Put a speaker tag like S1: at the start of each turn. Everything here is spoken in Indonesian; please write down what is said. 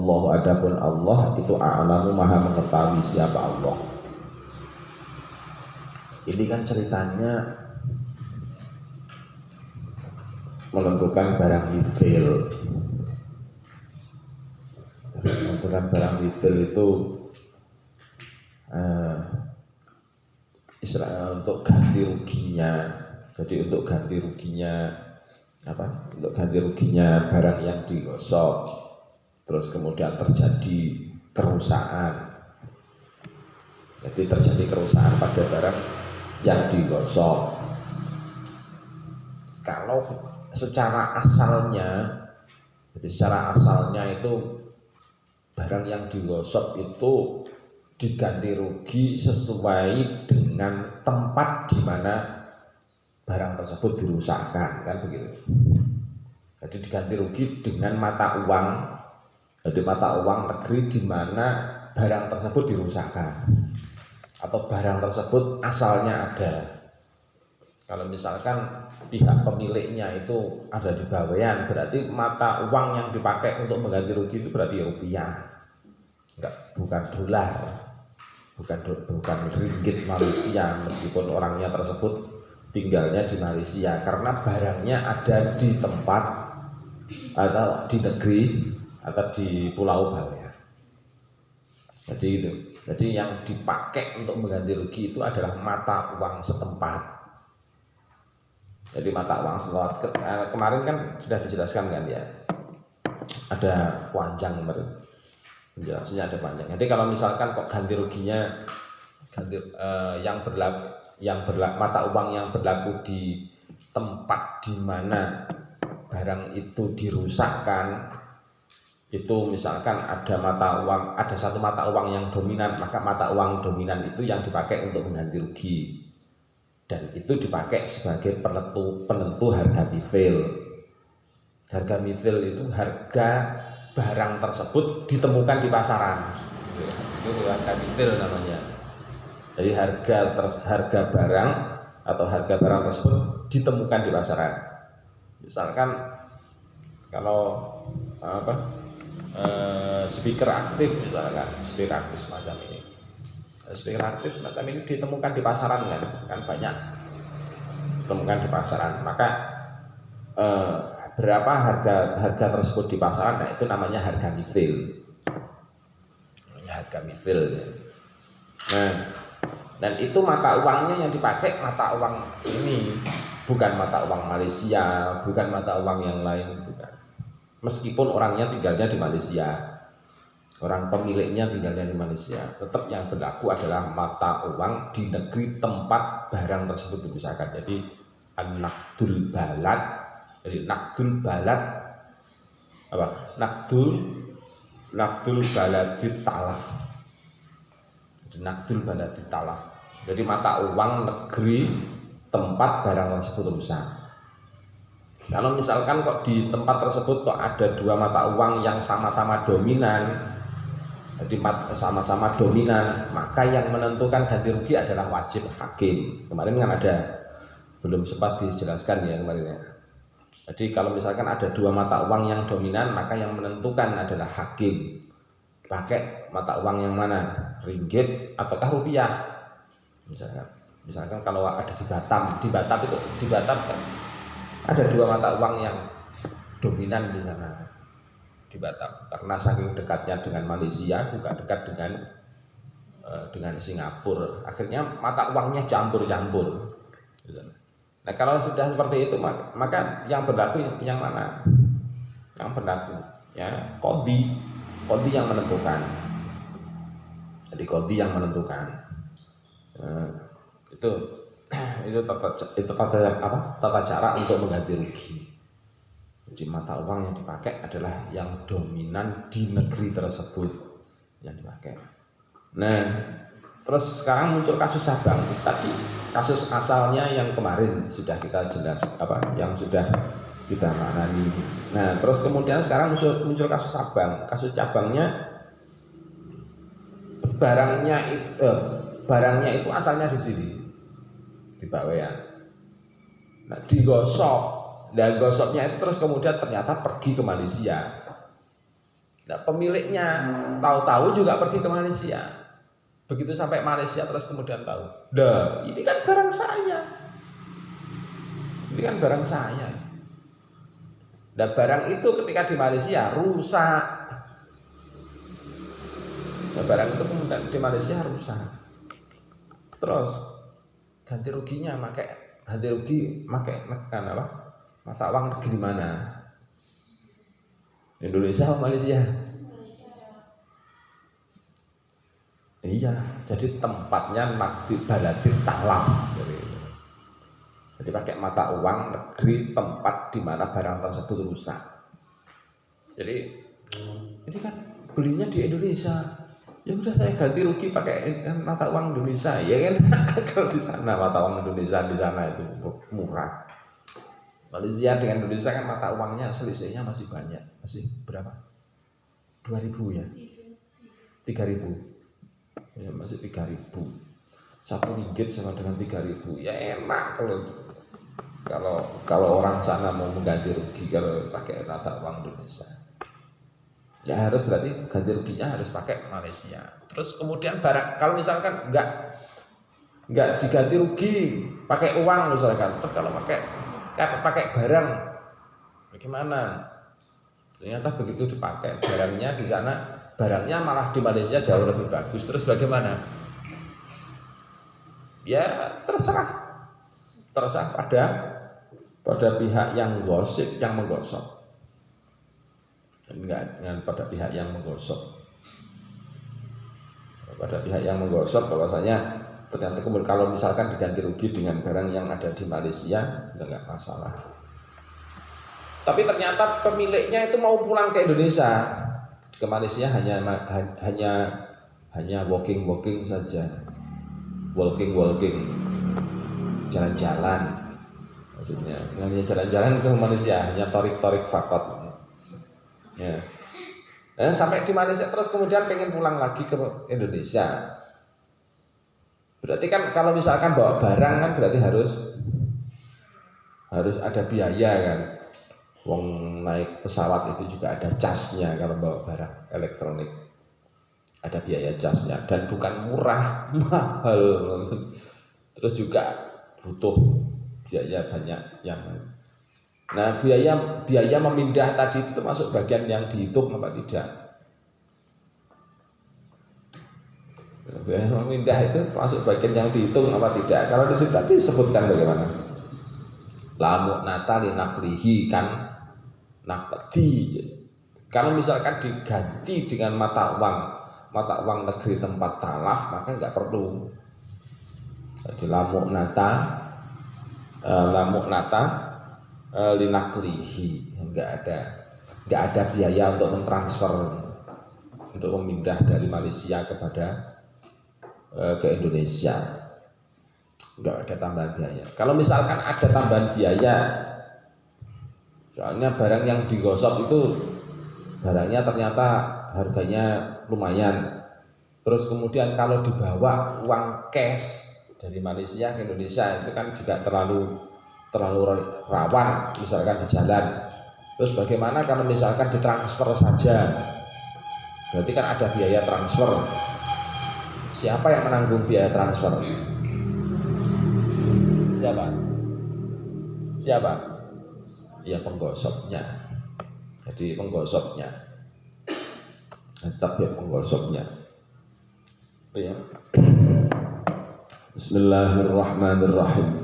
S1: wallahu adapun Allah itu a'lamu maha mengetahui siapa Allah. Ini kan ceritanya menentukan barang livil. Menentukan barang livil itu Israel untuk ganti ruginya. Jadi untuk ganti ruginya apa? Untuk ganti ruginya barang yang digosok, terus kemudian terjadi kerusakan. Jadi terjadi kerusakan pada barang yang digosok. Kalau secara asalnya, jadi secara asalnya itu barang yang digosok itu diganti rugi sesuai dengan tempat di mana barang tersebut dirusakkan, kan begitu. Jadi diganti rugi dengan mata uang, jadi mata uang negeri di mana barang tersebut dirusakkan atau barang tersebut asalnya ada. Kalau misalkan pihak pemiliknya itu ada di Bawean, berarti mata uang yang dipakai untuk mengganti rugi itu berarti rupiah, enggak, bukan dolar, bukan ringgit Malaysia, meskipun orangnya tersebut tinggalnya di Malaysia, karena barangnya ada di tempat atau di negeri atau di Pulau Bawean. Jadi itu. Jadi yang dipakai untuk mengganti rugi itu adalah mata uang setempat. Jadi mata uang setempat kemarin kan sudah dijelaskan kan ya. Ada panjang penjelasannya, ada panjang. Jadi kalau misalkan kok ganti ruginya mata uang yang berlaku di tempat di mana barang itu dirusakkan, itu misalkan ada satu mata uang yang dominan, maka mata uang dominan itu yang dipakai untuk mengganti rugi, dan itu dipakai sebagai penentu harga mifil. Harga mifil itu harga barang tersebut ditemukan di pasaran, itu harga mifil namanya. Jadi harga barang atau harga barang tersebut ditemukan di pasaran. Misalkan kalau speaker aktif misalkan, speaker aktif semacam ini. Speaker aktif semacam ini ditemukan di pasaran kan banyak ditemukan di pasaran. Maka berapa harga tersebut di pasaran? Nah, itu namanya harga mifil. Harga mifil. Nah, dan itu mata uangnya yang dipakai mata uang sini, bukan mata uang Malaysia, bukan mata uang yang lain, bukan. Meskipun orangnya tinggalnya di Malaysia, orang pemiliknya tinggalnya di Malaysia, tetap yang berlaku adalah mata uang di negeri tempat barang tersebut dipisahkan. Jadi an-naqdul balad, jadi naqdul balad apa? Naqdul baladit talaf. Jadi naqdul baladit talaf. Jadi mata uang negeri tempat barang tersebut rusak. Kalau misalkan kok di tempat tersebut kok ada dua mata uang yang sama-sama dominan, jadi sama-sama dominan, maka yang menentukan ganti rugi adalah wajib hakim. Kemarin kan belum sempat dijelaskan ya kemarin ya. Jadi kalau misalkan ada dua mata uang yang dominan, maka yang menentukan adalah hakim. Pakai mata uang yang mana? Ringgit ataukah rupiah? Misalkan kalau ada di Batam kan ada dua mata uang yang dominan di sana di Batam, karena saking dekatnya dengan Malaysia, juga dekat dengan Singapura, akhirnya mata uangnya campur-campur. Nah, kalau sudah seperti itu, maka yang berlaku yang mana? Yang berlaku ya qadhi yang menentukan. Jadi qadhi yang menentukan. Itu tata cara untuk mengganti rugi. Jadi mata uang yang dipakai adalah yang dominan di negeri tersebut yang dipakai. Nah, terus sekarang muncul kasus cabang. Tadi kasus asalnya yang kemarin sudah kita jelas yang sudah kita maknani. Nah, terus kemudian sekarang muncul kasus cabang. Kasus cabangnya barangnya itu asalnya di sini, di Bawean. Nah, digosok. Dan gosoknya itu terus kemudian ternyata pergi ke Malaysia. Nah, pemiliknya tahu-tahu juga pergi ke Malaysia. Begitu sampai Malaysia terus kemudian tahu, dah ini kan barang saya. Ini kan barang saya. Dan barang itu ketika di Malaysia rusak. Nah, barang itu kemudian di Malaysia rusak. Terus ganti ruginya ganti rugi pakai apa? Mata uang negeri mana? Indonesia atau Malaysia? Iya, jadi tempatnya nakdi baladin talaf. Jadi pakai mata uang negeri tempat di mana barang tersebut rusak. Jadi ini kan belinya di Indonesia. Ya udah saya ganti rugi pakai mata uang Indonesia, ya kan? Kalau di sana mata uang Indonesia di sana itu murah. Malaysia dengan Indonesia kan mata uangnya selisihnya masih banyak. Masih berapa? 2.000 ya? 3.000. Ya masih 3.000. 1 ringgit sama dengan 3.000. Ya enak kalau orang sana mau mengganti rugi kalau pakai mata uang Indonesia. Ya harus berarti ganti ruginya harus pakai Malaysia. Terus kemudian barang kalau misalkan enggak diganti rugi pakai uang misalkan, terus kalau pakai barang bagaimana? Ternyata begitu dipakai barangnya di sana, barangnya malah di Malaysia jauh lebih bagus. Terus bagaimana? Ya terserah pada pihak yang gosip, yang menggosok. Enggak dengan pada pihak yang menggosok. Pada pihak yang menggosok bahwasanya ternyata kemudian kalau misalkan diganti rugi dengan barang yang ada di Malaysia enggak masalah. Tapi ternyata pemiliknya itu mau pulang ke Indonesia, ke Malaysia hanya walking saja, walking jalan-jalan, maksudnya hanya jalan-jalan ke Malaysia, hanya torik fakot. Ya. Nah, sampai di Malaysia terus kemudian pengen pulang lagi ke Indonesia. Berarti kan kalau misalkan bawa barang kan berarti harus ada biaya kan. Wong naik pesawat itu juga ada casnya kalau bawa barang elektronik. Ada biaya casnya dan bukan murah, mahal. Terus juga butuh biaya banyak yang. Nah, biaya memindah tadi itu masuk bagian yang dihitung apa tidak? Biaya memindah itu masuk bagian yang dihitung apa tidak? Kalau di situ tadi disebutkan bagaimana? Lamu natali naklihi kan nakdi. Kalau misalkan diganti dengan mata uang negeri tempat talaf, maka nggak perlu. Jadi lamu nata linaklihi, nggak ada biaya untuk mentransfer, untuk memindah dari Malaysia ke Indonesia, nggak ada tambahan biaya. Kalau misalkan ada tambahan biaya, soalnya barang yang digosok itu barangnya ternyata harganya lumayan, terus kemudian kalau dibawa uang cash dari Malaysia ke Indonesia itu kan juga terlalu rawan misalkan di jalan. Terus bagaimana kalau misalkan ditransfer saja? Berarti kan ada biaya transfer. Siapa yang menanggung biaya transfer? Siapa? Ya penggosoknya. Jadi penggosoknya. Tetap ya penggosoknya. Ya. Bismillahirrahmanirrahim.